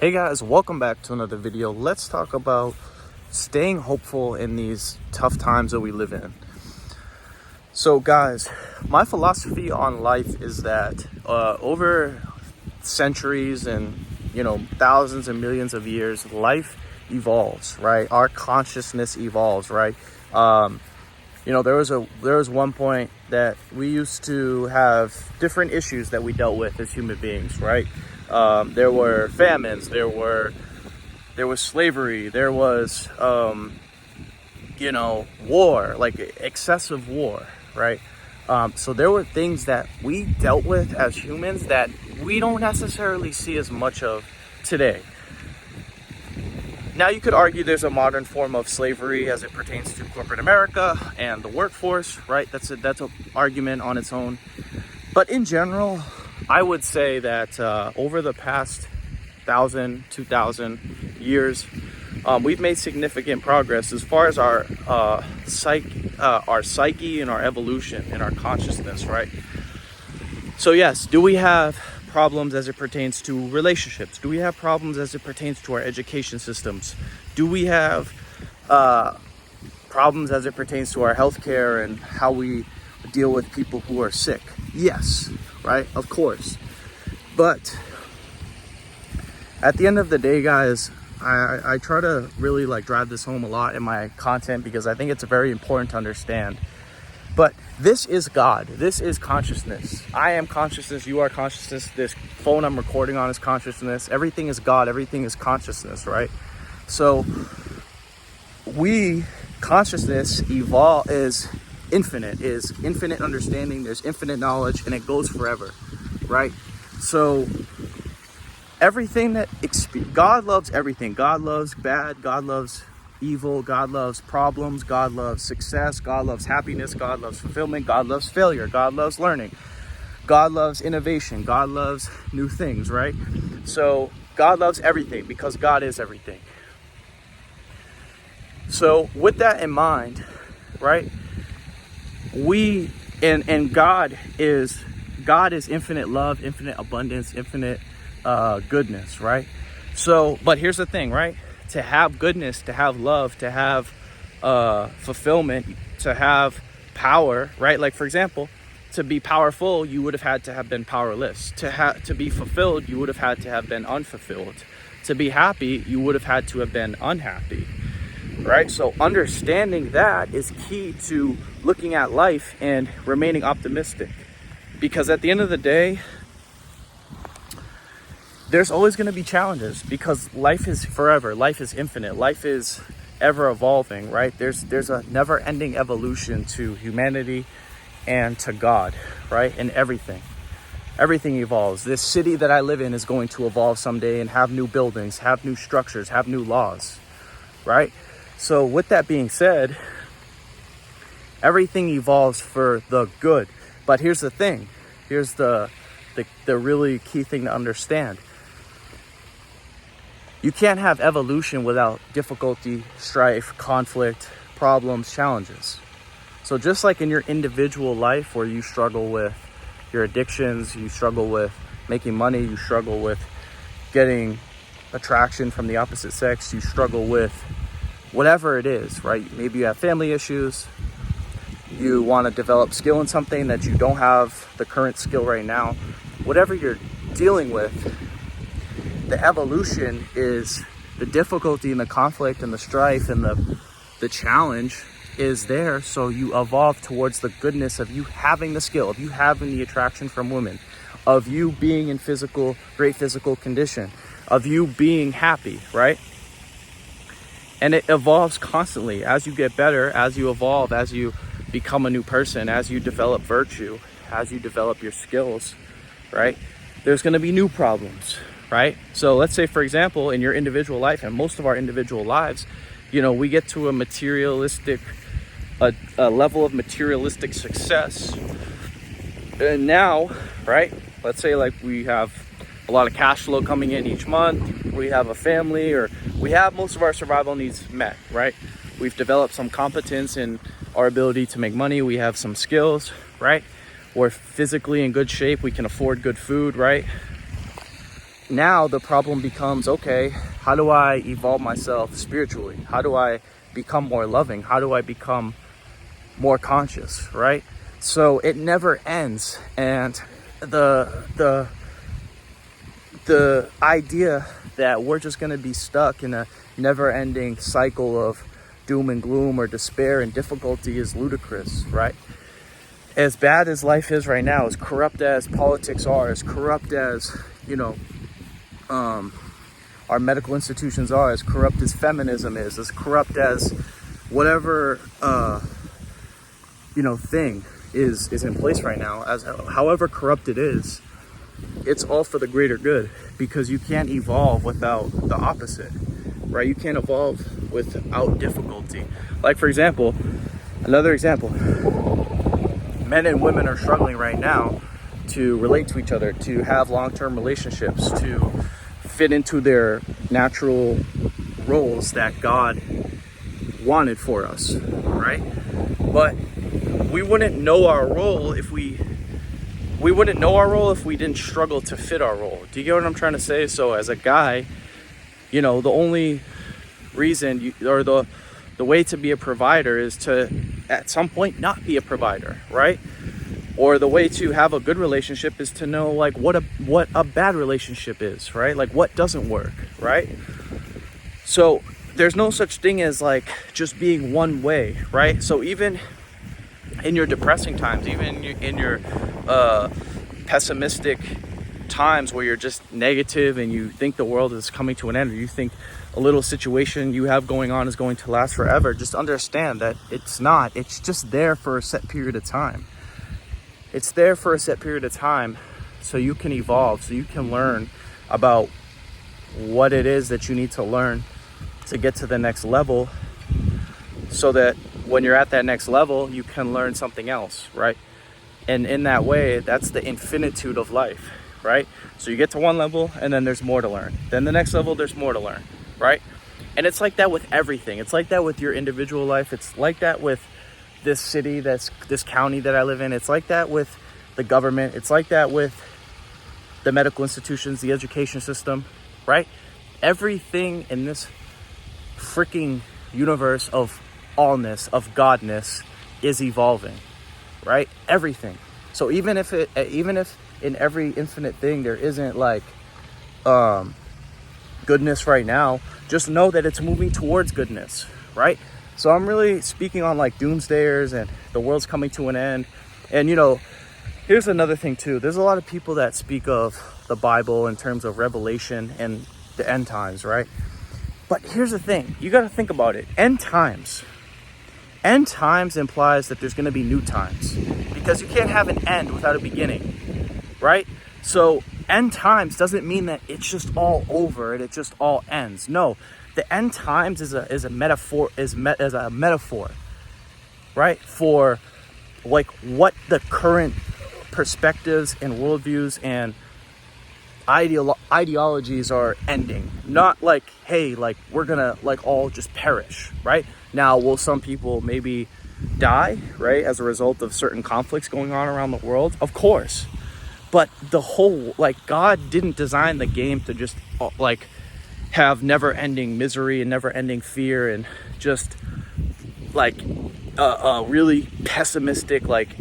Hey guys, welcome back to another video. Let's talk about staying hopeful in these tough times that we live in. So guys, my philosophy on life is that over centuries and thousands and millions of years, life evolves, right? Our consciousness evolves, right? There was one point that we used to have different issues that we dealt with as human beings, right? There were famines, there was slavery, there was war, like excessive war, right? So there were things that we dealt with as humans that we don't necessarily see as much of today. Now you could argue there's a modern form of slavery as it pertains to corporate America and the workforce, right? That's an argument on its own. But in general, I would say that over the past 1,000, 2,000 years, we've made significant progress as far as our psyche and our evolution and our consciousness, right? So yes, do we have problems as it pertains to relationships? Do we have problems as it pertains to our education systems? Do we have problems as it pertains to our healthcare and how we deal with people who are sick? Yes, right? Of course. But at the end of the day, guys, I try to really drive this home a lot in my content because I think it's very important to understand. But this is God. This is consciousness. I am consciousness. You are consciousness. This phone I'm recording on is consciousness. Everything is God. Everything is consciousness, right? So consciousness is infinite understanding. There's infinite knowledge, and it goes forever, right? So everything God loves everything. God loves bad. God loves evil. God loves problems. God loves success. God loves happiness. God loves fulfillment. God loves failure. God loves learning. God loves innovation. God loves new things, right? So God loves everything because God is everything. So with that in mind, right, God is infinite love, infinite abundance, infinite goodness, right? So, but here's the thing, right? To have goodness, to have love, to have fulfillment, to have power, right? Like, for example, to be powerful, you would have had to have been powerless. To be fulfilled, you would have had to have been unfulfilled. To be happy, you would have had to have been unhappy, right? So understanding that is key to looking at life and remaining optimistic. Because at the end of the day, there's always going to be challenges because life is forever. Life is infinite. Life is ever evolving, right? There's a never-ending evolution to humanity and to God, right? And everything evolves. This city that I live in is going to evolve someday and have new buildings, have new structures, have new laws, right? So with that being said, everything evolves for the good. But here's the thing. Here's the really key thing to understand. You can't have evolution without difficulty, strife, conflict, problems, challenges. So just like in your individual life where you struggle with your addictions, you struggle with making money, you struggle with getting attraction from the opposite sex, you struggle with whatever it is, right? Maybe you have family issues, you want to develop skill in something that you don't have the current skill right now. Whatever you're dealing with, the evolution is the difficulty and the conflict and the strife and the challenge is there. So you evolve towards the goodness of you having the skill, of you having the attraction from women, of you being in great physical condition, of you being happy, right? And it evolves constantly as you get better, as you evolve, as you become a new person, as you develop virtue, as you develop your skills, right? There's going to be new problems, right? So let's say, for example, in your individual life and most of our individual lives, we get to a level of materialistic success. And now, right? Let's say we have a lot of cash flow coming in each month. We have a family, or we have most of our survival needs met, right? We've developed some competence in our ability to make money. We have some skills, right? We're physically in good shape. We can afford good food, right? now the problem becomes, okay, how do I evolve myself spiritually? How do I become more loving? How do I become more conscious, right? So it never ends. And the idea that we're just going to be stuck in a never-ending cycle of doom and gloom or despair and difficulty is ludicrous, right? As bad as life is right now, as corrupt as politics are, as corrupt as, our medical institutions are, as corrupt as feminism is, as corrupt as whatever, thing is in place right now, as however corrupt it is, it's all for the greater good, because you can't evolve without the opposite, right? You can't evolve without difficulty. Like, for example, another example, men and women are struggling right now to relate to each other, to have long-term relationships, to fit into their natural roles that God wanted for us, right? But we wouldn't know our role if we didn't struggle to fit our role. Do you get what I'm trying to say? So as a guy, the only reason the way to be a provider is to at some point not be a provider, right? Or the way to have a good relationship is to know like what a bad relationship is, right? Like what doesn't work, right? So there's no such thing as like just being one way, right? So even in your depressing times, even in your pessimistic times where you're just negative and you think the world is coming to an end, or you think a little situation you have going on is going to last forever, just understand that it's not. It's just there for a set period of time. It's there for a set period of time so you can evolve, so you can learn about what it is that you need to learn to get to the next level, so that when you're at that next level, you can learn something else, right? And in that way, that's the infinitude of life, right? So you get to one level and then there's more to learn. Then the next level, there's more to learn, right? And it's like that with everything. It's like that with your individual life. It's like that with this city, this county that I live in. It's like that with the government. It's like that with the medical institutions, the education system, right? Everything in this freaking universe of allness, of godness, is evolving, right? Everything. So even if in every infinite thing there isn't like goodness right now, just know that it's moving towards goodness, right? So I'm really speaking on like doomsdayers and the world's coming to an end. And here's another thing too. There's a lot of people that speak of the Bible in terms of Revelation and the end times, right? But here's the thing. You got to think about it. End times implies that there's going to be new times, because you can't have an end without a beginning, right? So end times doesn't mean that it's just all over and it just all ends. No, the end times is a metaphor, right? For like what the current perspectives and worldviews and ideologies are ending. Not like, hey, like we're gonna like all just perish, right? Now, will some people maybe die, right, as a result of certain conflicts going on around the world? Of course. But the whole, like, God didn't design the game to just like have never-ending misery and never-ending fear and just like a really pessimistic, like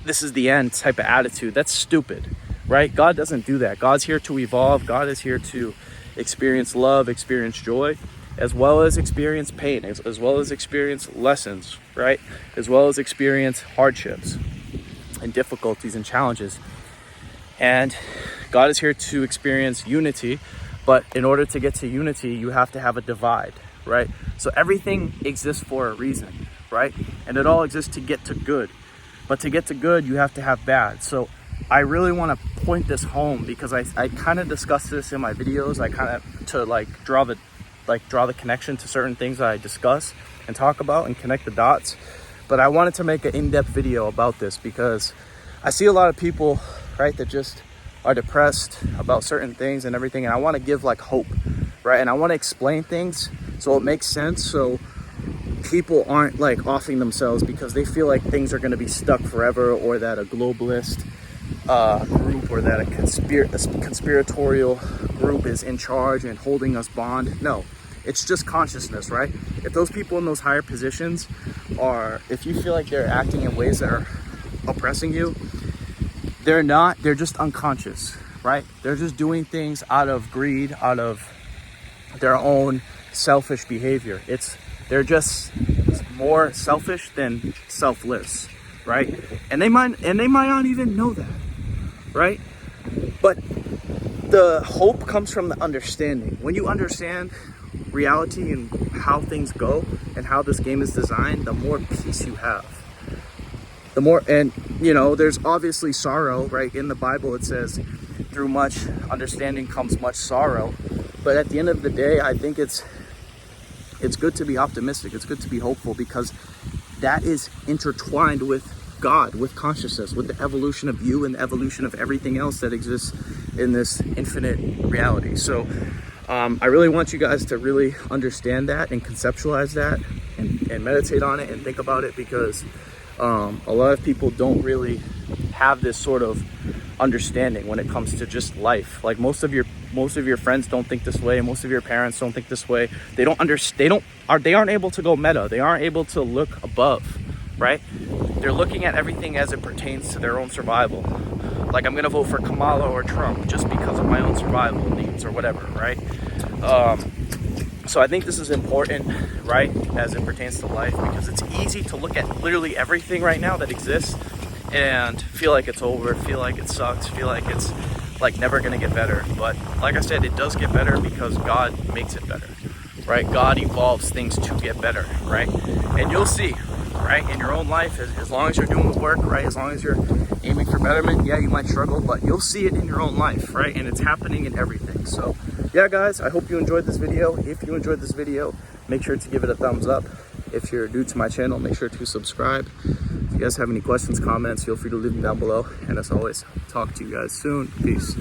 this is the end type of attitude. That's stupid, right? God doesn't do that. God's here to evolve. God is here to experience love, experience joy, as well as experience pain, as well as experience lessons, right? As well as experience hardships and difficulties and challenges. And God is here to experience unity, but in order to get to unity, you have to have a divide, right? So everything exists for a reason, right? And it all exists to get to good. But to get to good, you have to have bad. So I really want to point this home, because I kind of discuss this in my videos. I kind of to draw the connection to certain things that I discuss and talk about and connect the dots. But I wanted to make an in-depth video about this because I see a lot of people, right, that just are depressed about certain things and everything. And I want to give like hope, right? And I want to explain things so it makes sense, so people aren't like offing themselves because they feel like things are going to be stuck forever, or that a globalist group, or that a conspiratorial group is in charge and holding us bond. No, it's just consciousness, right? If those people in those higher positions if you feel like they're acting in ways that are oppressing you, they're just unconscious, right? They're just doing things out of greed, out of their own selfish behavior. They're just more selfish than selfless, right? And they might not even know that, right? But the hope comes from the understanding. When you understand reality and how things go and how this game is designed, the more peace you have. The more, and there's obviously sorrow, right? In the Bible it says, through much understanding comes much sorrow. But at the end of the day, I think it's good to be optimistic. It's good to be hopeful, because that is intertwined with God, with consciousness, with the evolution of you and the evolution of everything else that exists in this infinite reality. So I really want you guys to really understand that and conceptualize that and meditate on it and think about it, because a lot of people don't really have this sort of understanding when it comes to just life. Like most of your friends don't think this way, most of your parents don't think this way. They aren't able to go meta. They aren't able to look above, right? They're looking at everything as it pertains to their own survival. Like, I'm gonna vote for Kamala or Trump just because of my own survival needs or whatever, right? So I think this is important, right, as it pertains to life, because it's easy to look at literally everything right now that exists and feel like it's over, feel like it sucks, feel like it's like never gonna get better. But like I said, it does get better because God makes it better, right? God evolves things to get better, right? And you'll see, right, in your own life, as long as you're doing the work, right, as long as you're aiming for betterment, yeah, you might struggle, but you'll see it in your own life, right? And it's happening in everything. So yeah, guys, I hope you enjoyed this video. If you enjoyed this video, make sure to give it a thumbs up. If you're new to my channel, make sure to subscribe. If you guys have any questions, comments, feel free to leave them down below. And as always, talk to you guys soon. Peace.